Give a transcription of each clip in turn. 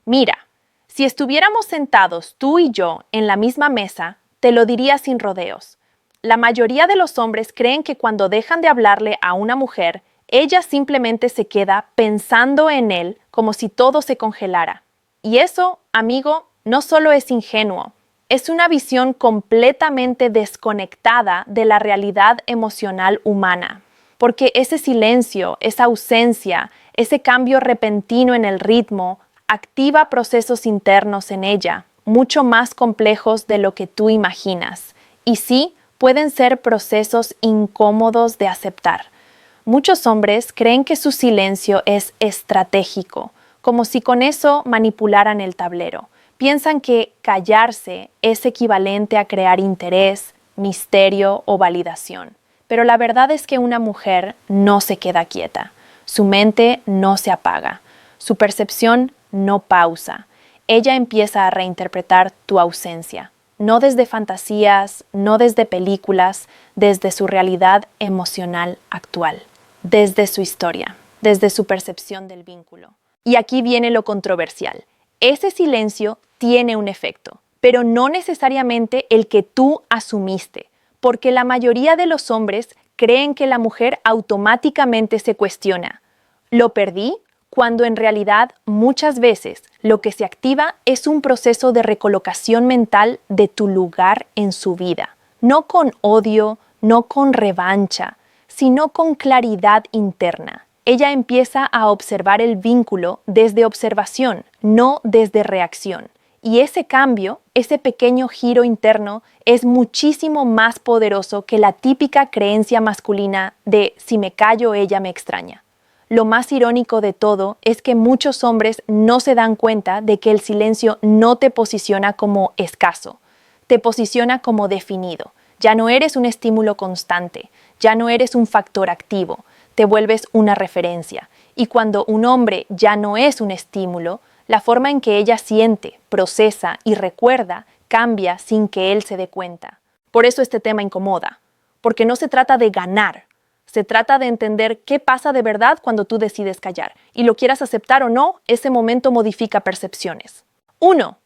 Mira, si estuviéramos sentados tú y yo en la misma mesa, te lo diría sin rodeos. La mayoría de los hombres creen que cuando dejan de hablarle a una mujer, ella simplemente se queda pensando en él como si todo se congelara. Y eso, amigo, no solo es ingenuo, es una visión completamente desconectada de la realidad emocional humana. Porque ese silencio, esa ausencia, ese cambio repentino en el ritmo, activa procesos internos en ella, mucho más complejos de lo que tú imaginas. Y sí, pueden ser procesos incómodos de aceptar. Muchos hombres creen que su silencio es estratégico, como si con eso manipularan el tablero. Piensan que callarse es equivalente a crear interés, misterio o validación. Pero la verdad es que una mujer no se queda quieta. Su mente no se apaga. Su percepción no pausa. Ella empieza a reinterpretar tu ausencia. No desde fantasías, no desde películas, desde su realidad emocional actual. Desde su historia, desde su percepción del vínculo. Y aquí viene lo controversial. Ese silencio tiene un efecto, pero no necesariamente el que tú asumiste, porque la mayoría de los hombres creen que la mujer automáticamente se cuestiona. ¿Lo perdí? Cuando en realidad muchas veces lo que se activa es un proceso de recolocación mental de tu lugar en su vida. No con odio, no con revancha, sino con claridad interna. Ella empieza a observar el vínculo desde observación, no desde reacción. Y ese cambio, ese pequeño giro interno, es muchísimo más poderoso que la típica creencia masculina de si me callo ella me extraña. Lo más irónico de todo es que muchos hombres no se dan cuenta de que el silencio no te posiciona como escaso, te posiciona como definido. Ya no eres un estímulo constante, ya no eres un factor activo, te vuelves una referencia. Y cuando un hombre ya no es un estímulo, la forma en que ella siente, procesa y recuerda cambia sin que él se dé cuenta. Por eso este tema incomoda, porque no se trata de ganar, se trata de entender qué pasa de verdad cuando tú decides callar. Y lo quieras aceptar o no, ese momento modifica percepciones. 1.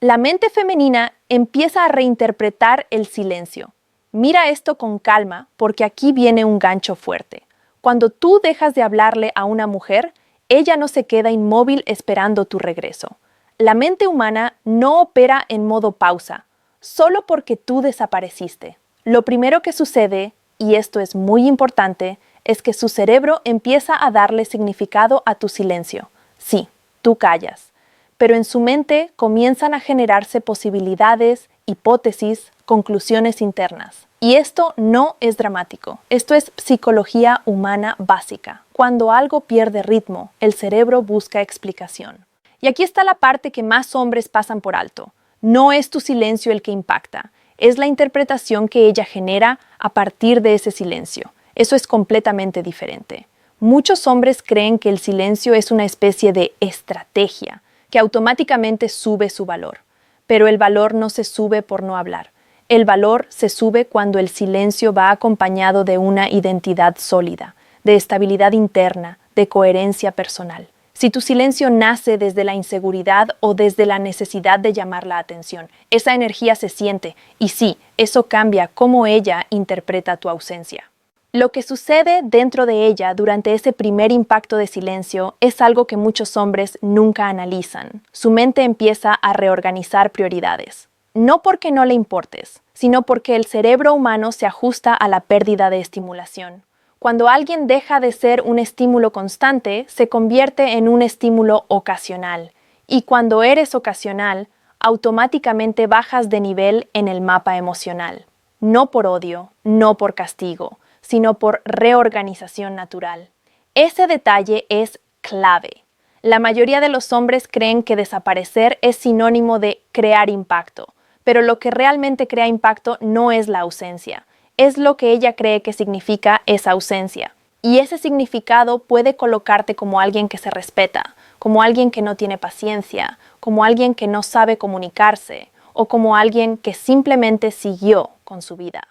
La mente femenina empieza a reinterpretar el silencio. Mira esto con calma porque aquí viene un gancho fuerte. Cuando tú dejas de hablarle a una mujer, ella no se queda inmóvil esperando tu regreso. La mente humana no opera en modo pausa, solo porque tú desapareciste. Lo primero que sucede, y esto es muy importante, es que su cerebro empieza a darle significado a tu silencio. Sí, tú callas. Pero en su mente comienzan a generarse posibilidades, hipótesis, conclusiones internas. Y esto no es dramático. Esto es psicología humana básica. Cuando algo pierde ritmo, el cerebro busca explicación. Y aquí está la parte que más hombres pasan por alto. No es tu silencio el que impacta, es la interpretación que ella genera a partir de ese silencio. Eso es completamente diferente. Muchos hombres creen que el silencio es una especie de estrategia, que automáticamente sube su valor. Pero el valor no se sube por no hablar. El valor se sube cuando el silencio va acompañado de una identidad sólida, de estabilidad interna, de coherencia personal. Si tu silencio nace desde la inseguridad o desde la necesidad de llamar la atención, esa energía se siente y sí, eso cambia cómo ella interpreta tu ausencia. Lo que sucede dentro de ella durante ese primer impacto de silencio es algo que muchos hombres nunca analizan. Su mente empieza a reorganizar prioridades. No porque no le importes, sino porque el cerebro humano se ajusta a la pérdida de estimulación. Cuando alguien deja de ser un estímulo constante, se convierte en un estímulo ocasional. Y cuando eres ocasional, automáticamente bajas de nivel en el mapa emocional. No por odio, no por castigo, sino por reorganización natural. Ese detalle es clave. La mayoría de los hombres creen que desaparecer es sinónimo de crear impacto, pero lo que realmente crea impacto no es la ausencia. Es lo que ella cree que significa esa ausencia. Y ese significado puede colocarte como alguien que se respeta, como alguien que no tiene paciencia, como alguien que no sabe comunicarse, o como alguien que simplemente siguió con su vida.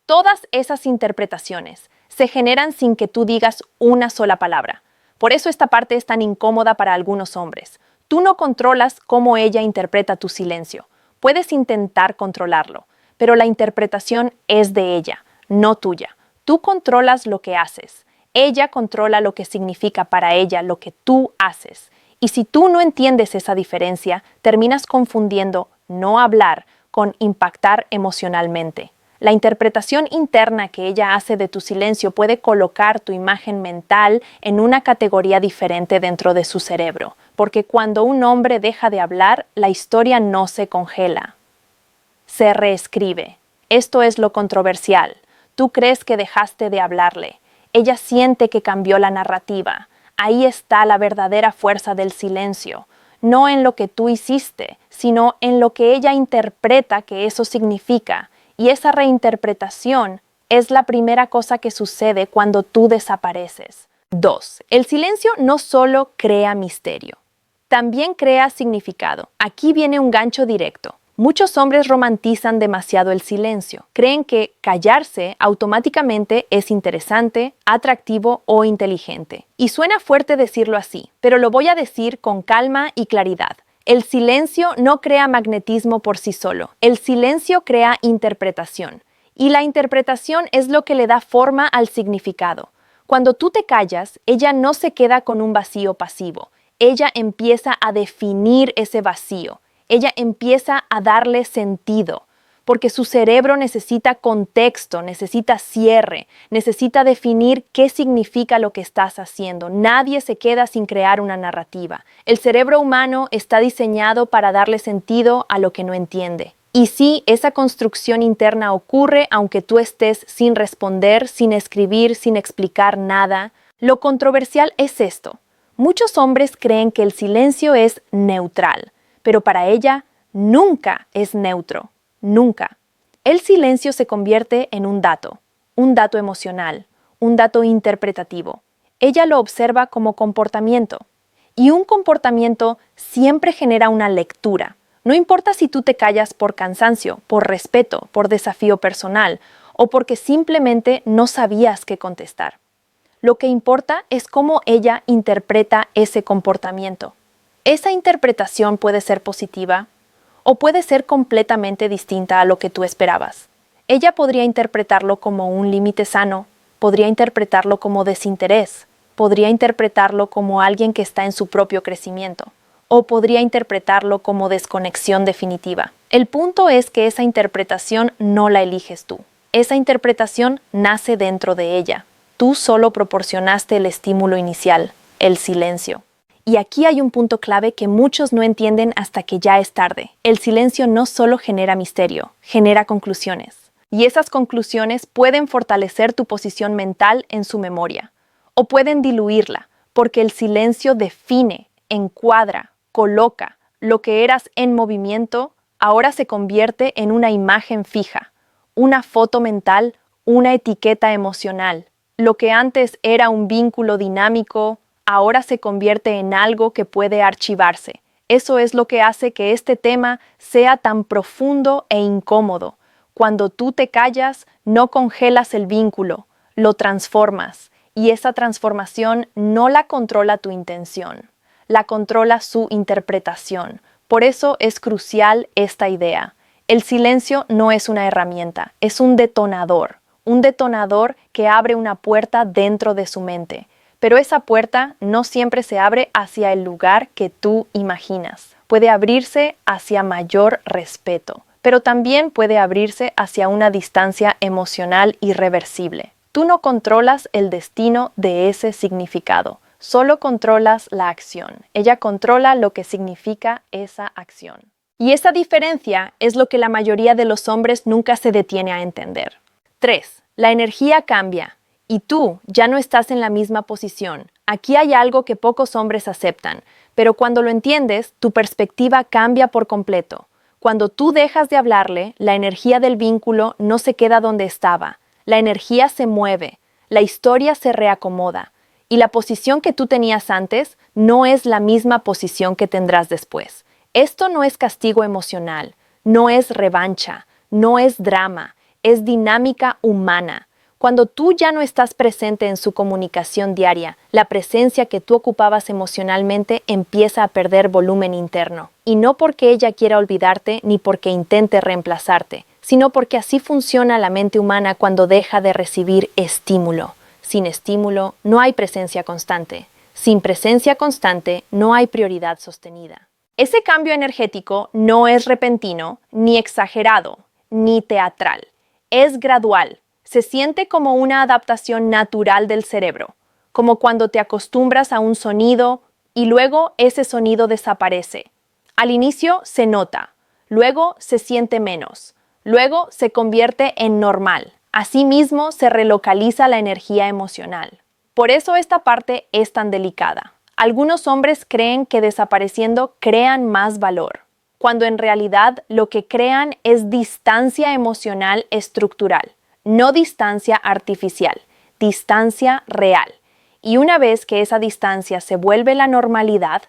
Todas esas interpretaciones se generan sin que tú digas una sola palabra. Por eso esta parte es tan incómoda para algunos hombres. Tú no controlas cómo ella interpreta tu silencio. Puedes intentar controlarlo, pero la interpretación es de ella, no tuya. Tú controlas lo que haces. Ella controla lo que significa para ella lo que tú haces. Y si tú no entiendes esa diferencia, terminas confundiendo no hablar con impactar emocionalmente. La interpretación interna que ella hace de tu silencio puede colocar tu imagen mental en una categoría diferente dentro de su cerebro, porque cuando un hombre deja de hablar, la historia no se congela, se reescribe. Esto es lo controversial. Tú crees que dejaste de hablarle. Ella siente que cambió la narrativa. Ahí está la verdadera fuerza del silencio. No en lo que tú hiciste, sino en lo que ella interpreta que eso significa. Y esa reinterpretación es la primera cosa que sucede cuando tú desapareces. 2. El silencio no solo crea misterio, también crea significado. Aquí viene un gancho directo. Muchos hombres romantizan demasiado el silencio. Creen que callarse automáticamente es interesante, atractivo o inteligente. Y suena fuerte decirlo así, pero lo voy a decir con calma y claridad. El silencio no crea magnetismo por sí solo. El silencio crea interpretación. Y la interpretación es lo que le da forma al significado. Cuando tú te callas, ella no se queda con un vacío pasivo. Ella empieza a definir ese vacío. Ella empieza a darle sentido, porque su cerebro necesita contexto, necesita cierre, necesita definir qué significa lo que estás haciendo. Nadie se queda sin crear una narrativa. El cerebro humano está diseñado para darle sentido a lo que no entiende. Y sí, esa construcción interna ocurre aunque tú estés sin responder, sin escribir, sin explicar nada. Lo controversial es esto. Muchos hombres creen que el silencio es neutral, pero para ella nunca es neutro, nunca. El silencio se convierte en un dato emocional, un dato interpretativo. Ella lo observa como comportamiento, y un comportamiento siempre genera una lectura. No importa si tú te callas por cansancio, por respeto, por desafío personal, o porque simplemente no sabías qué contestar. Lo que importa es cómo ella interpreta ese comportamiento. Esa interpretación puede ser positiva o puede ser completamente distinta a lo que tú esperabas. Ella podría interpretarlo como un límite sano, podría interpretarlo como desinterés, podría interpretarlo como alguien que está en su propio crecimiento, o podría interpretarlo como desconexión definitiva. El punto es que esa interpretación no la eliges tú. Esa interpretación nace dentro de ella. Tú solo proporcionaste el estímulo inicial, el silencio. Y aquí hay un punto clave que muchos no entienden hasta que ya es tarde. El silencio no solo genera misterio, genera conclusiones. Y esas conclusiones pueden fortalecer tu posición mental en su memoria, o pueden diluirla, porque el silencio define, encuadra, coloca. Lo que eras en movimiento ahora se convierte en una imagen fija, una foto mental, una etiqueta emocional. Lo que antes era un vínculo dinámico, ahora se convierte en algo que puede archivarse. Eso es lo que hace que este tema sea tan profundo e incómodo. Cuando tú te callas, no congelas el vínculo, lo transformas. Y esa transformación no la controla tu intención, la controla su interpretación. Por eso es crucial esta idea. El silencio no es una herramienta, es un detonador que abre una puerta dentro de su mente. Pero esa puerta no siempre se abre hacia el lugar que tú imaginas. Puede abrirse hacia mayor respeto, pero también puede abrirse hacia una distancia emocional irreversible. Tú no controlas el destino de ese significado, solo controlas la acción. Ella controla lo que significa esa acción. Y esa diferencia es lo que la mayoría de los hombres nunca se detiene a entender. 3. La energía cambia. Y tú ya no estás en la misma posición. Aquí hay algo que pocos hombres aceptan, pero cuando lo entiendes, tu perspectiva cambia por completo. Cuando tú dejas de hablarle, la energía del vínculo no se queda donde estaba. La energía se mueve, la historia se reacomoda, y la posición que tú tenías antes no es la misma posición que tendrás después. Esto no es castigo emocional, no es revancha, no es drama, es dinámica humana. Cuando tú ya no estás presente en su comunicación diaria, la presencia que tú ocupabas emocionalmente empieza a perder volumen interno. Y no porque ella quiera olvidarte ni porque intente reemplazarte, sino porque así funciona la mente humana cuando deja de recibir estímulo. Sin estímulo, no hay presencia constante. Sin presencia constante, no hay prioridad sostenida. Ese cambio energético no es repentino, ni exagerado, ni teatral. Es gradual. Se siente como una adaptación natural del cerebro, como cuando te acostumbras a un sonido y luego ese sonido desaparece. Al inicio se nota, luego se siente menos, luego se convierte en normal. Asimismo se relocaliza la energía emocional. Por eso esta parte es tan delicada. Algunos hombres creen que desapareciendo crean más valor, cuando en realidad lo que crean es distancia emocional estructural. No distancia artificial, distancia real. Y una vez que esa distancia se vuelve la normalidad,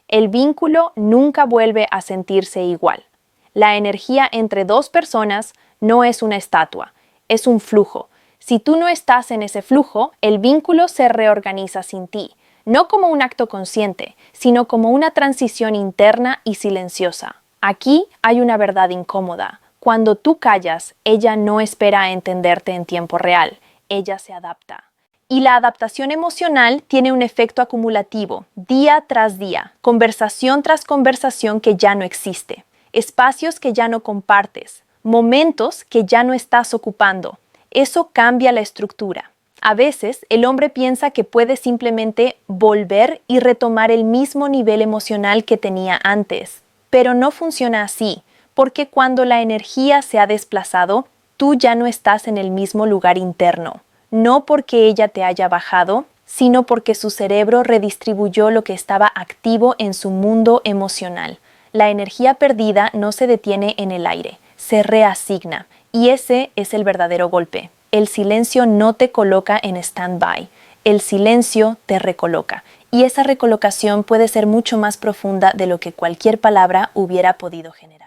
el vínculo nunca vuelve a sentirse igual. La energía entre dos personas no es una estatua, es un flujo. Si tú no estás en ese flujo, el vínculo se reorganiza sin ti, no como un acto consciente, sino como una transición interna y silenciosa. Aquí hay una verdad incómoda. Cuando tú callas, ella no espera a entenderte en tiempo real, ella se adapta. Y la adaptación emocional tiene un efecto acumulativo, día tras día, conversación tras conversación que ya no existe, espacios que ya no compartes, momentos que ya no estás ocupando. Eso cambia la estructura. A veces, el hombre piensa que puede simplemente volver y retomar el mismo nivel emocional que tenía antes, pero no funciona así. Porque cuando la energía se ha desplazado, tú ya no estás en el mismo lugar interno. No porque ella te haya bajado, sino porque su cerebro redistribuyó lo que estaba activo en su mundo emocional. La energía perdida no se detiene en el aire, se reasigna. Y ese es el verdadero golpe. El silencio no te coloca en stand-by. El silencio te recoloca. Y esa recolocación puede ser mucho más profunda de lo que cualquier palabra hubiera podido generar.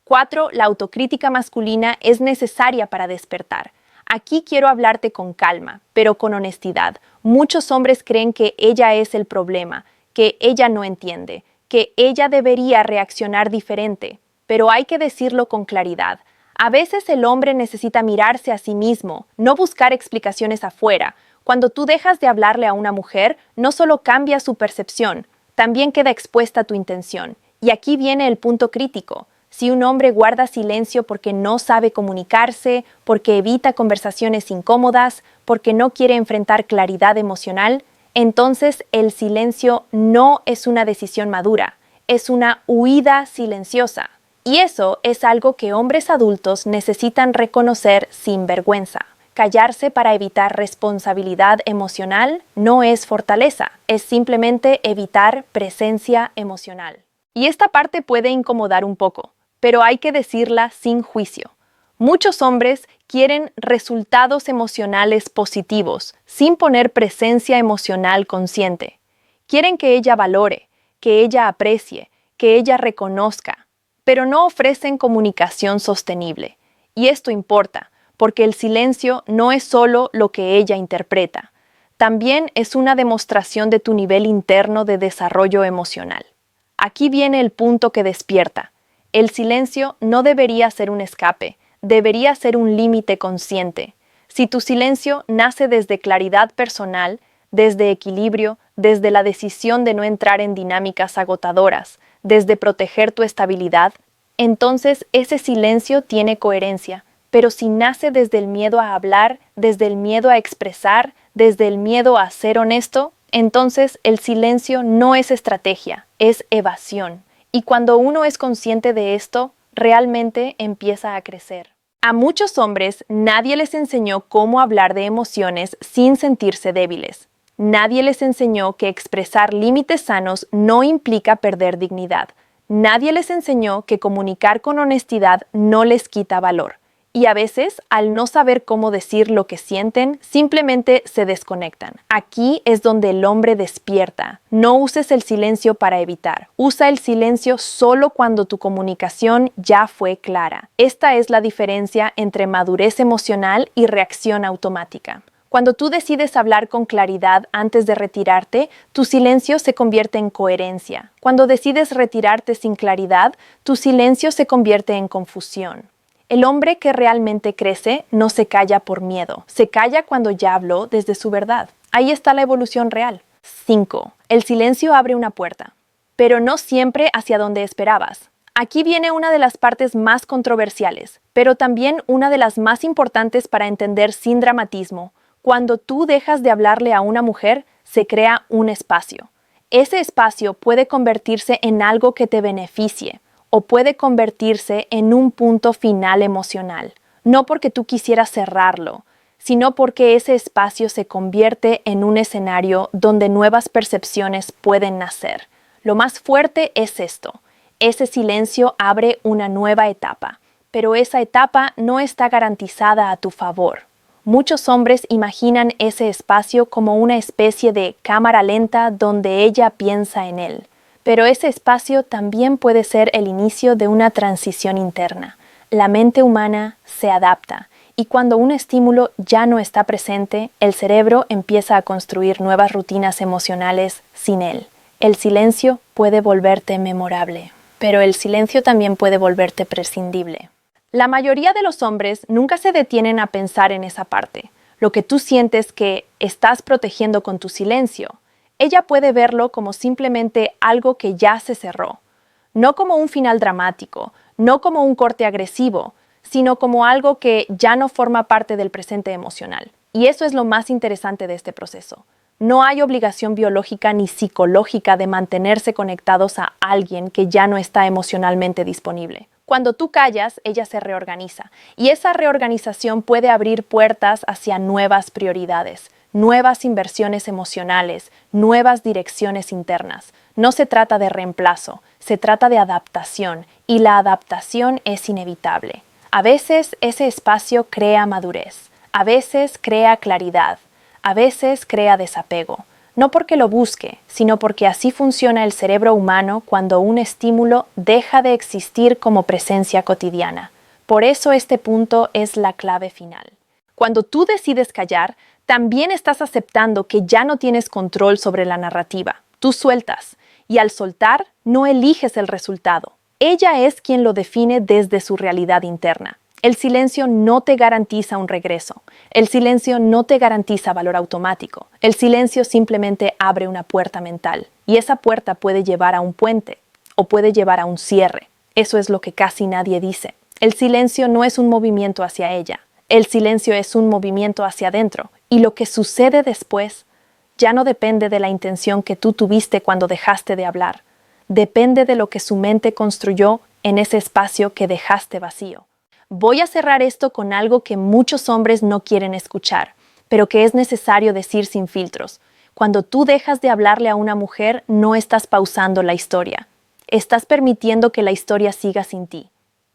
4. La autocrítica masculina es necesaria para despertar. Aquí quiero hablarte con calma, pero con honestidad. Muchos hombres creen que ella es el problema, que ella no entiende, que ella debería reaccionar diferente. Pero hay que decirlo con claridad. A veces el hombre necesita mirarse a sí mismo, no buscar explicaciones afuera. Cuando tú dejas de hablarle a una mujer, no solo cambia su percepción, también queda expuesta tu intención. Y aquí viene el punto crítico. Si un hombre guarda silencio porque no sabe comunicarse, porque evita conversaciones incómodas, porque no quiere enfrentar claridad emocional, entonces el silencio no es una decisión madura, es una huida silenciosa. Y eso es algo que hombres adultos necesitan reconocer sin vergüenza. Callarse para evitar responsabilidad emocional no es fortaleza, es simplemente evitar presencia emocional. Y esta parte puede incomodar un poco, pero hay que decirla sin juicio. Muchos hombres quieren resultados emocionales positivos, sin poner presencia emocional consciente. Quieren que ella valore, que ella aprecie, que ella reconozca, pero no ofrecen comunicación sostenible. Y esto importa, porque el silencio no es solo lo que ella interpreta, también es una demostración de tu nivel interno de desarrollo emocional. Aquí viene el punto que despierta. El silencio no debería ser un escape, debería ser un límite consciente. Si tu silencio nace desde claridad personal, desde equilibrio, desde la decisión de no entrar en dinámicas agotadoras, desde proteger tu estabilidad, entonces ese silencio tiene coherencia. Pero si nace desde el miedo a hablar, desde el miedo a expresar, desde el miedo a ser honesto, entonces el silencio no es estrategia, es evasión. Y cuando uno es consciente de esto, realmente empieza a crecer. A muchos hombres nadie les enseñó cómo hablar de emociones sin sentirse débiles. Nadie les enseñó que expresar límites sanos no implica perder dignidad. Nadie les enseñó que comunicar con honestidad no les quita valor. Y a veces, al no saber cómo decir lo que sienten, simplemente se desconectan. Aquí es donde el hombre despierta. No uses el silencio para evitar. Usa el silencio solo cuando tu comunicación ya fue clara. Esta es la diferencia entre madurez emocional y reacción automática. Cuando tú decides hablar con claridad antes de retirarte, tu silencio se convierte en coherencia. Cuando decides retirarte sin claridad, tu silencio se convierte en confusión. El hombre que realmente crece no se calla por miedo, se calla cuando ya habló desde su verdad. Ahí está la evolución real. 5. El silencio abre una puerta, pero no siempre hacia donde esperabas. Aquí viene una de las partes más controversiales, pero también una de las más importantes para entender sin dramatismo. Cuando tú dejas de hablarle a una mujer, se crea un espacio. Ese espacio puede convertirse en algo que te beneficie, o puede convertirse en un punto final emocional, no porque tú quisieras cerrarlo, sino porque ese espacio se convierte en un escenario donde nuevas percepciones pueden nacer. Lo más fuerte es esto: ese silencio abre una nueva etapa, pero esa etapa no está garantizada a tu favor. Muchos hombres imaginan ese espacio como una especie de cámara lenta donde ella piensa en él. Pero ese espacio también puede ser el inicio de una transición interna. La mente humana se adapta y cuando un estímulo ya no está presente, el cerebro empieza a construir nuevas rutinas emocionales sin él. El silencio puede volverte memorable, pero el silencio también puede volverte prescindible. La mayoría de los hombres nunca se detienen a pensar en esa parte, lo que tú sientes que estás protegiendo con tu silencio. Ella puede verlo como simplemente algo que ya se cerró, no como un final dramático, no como un corte agresivo, sino como algo que ya no forma parte del presente emocional. Y eso es lo más interesante de este proceso. No hay obligación biológica ni psicológica de mantenerse conectados a alguien que ya no está emocionalmente disponible. Cuando tú callas, ella se reorganiza, y esa reorganización puede abrir puertas hacia nuevas prioridades, nuevas inversiones emocionales, nuevas direcciones internas. No se trata de reemplazo, se trata de adaptación, y la adaptación es inevitable. A veces ese espacio crea madurez, a veces crea claridad, a veces crea desapego. No porque lo busque, sino porque así funciona el cerebro humano cuando un estímulo deja de existir como presencia cotidiana. Por eso este punto es la clave final. Cuando tú decides callar, también estás aceptando que ya no tienes control sobre la narrativa. Tú sueltas, y al soltar, no eliges el resultado. Ella es quien lo define desde su realidad interna. El silencio no te garantiza un regreso. El silencio no te garantiza valor automático. El silencio simplemente abre una puerta mental. Y esa puerta puede llevar a un puente o puede llevar a un cierre. Eso es lo que casi nadie dice. El silencio no es un movimiento hacia ella. El silencio es un movimiento hacia adentro. Y lo que sucede después ya no depende de la intención que tú tuviste cuando dejaste de hablar. Depende de lo que su mente construyó en ese espacio que dejaste vacío. Voy a cerrar esto con algo que muchos hombres no quieren escuchar, pero que es necesario decir sin filtros. Cuando tú dejas de hablarle a una mujer, no estás pausando la historia. Estás permitiendo que la historia siga sin ti.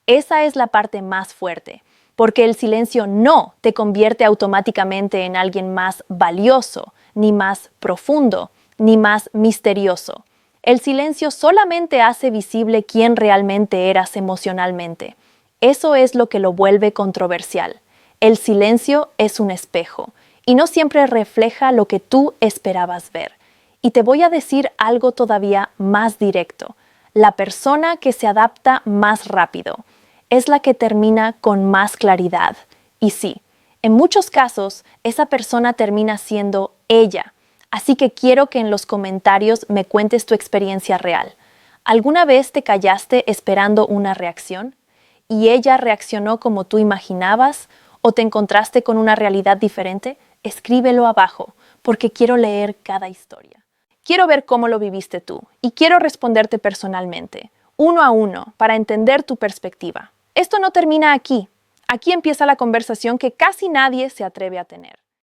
Esa es la parte más fuerte, porque el silencio no te convierte automáticamente en alguien más valioso, ni más profundo, ni más misterioso. El silencio solamente hace visible quién realmente eras emocionalmente. Eso es lo que lo vuelve controversial. El silencio es un espejo y no siempre refleja lo que tú esperabas ver. Y te voy a decir algo todavía más directo. La persona que se adapta más rápido es la que termina con más claridad. Y sí, en muchos casos, esa persona termina siendo ella. Así que quiero que en los comentarios me cuentes tu experiencia real. ¿Alguna vez te callaste esperando una reacción? ¿Y ella reaccionó como tú imaginabas? ¿O te encontraste con una realidad diferente? Escríbelo abajo, porque quiero leer cada historia. Quiero ver cómo lo viviste tú, y quiero responderte personalmente, uno a uno, para entender tu perspectiva. Esto no termina aquí. Aquí empieza la conversación que casi nadie se atreve a tener.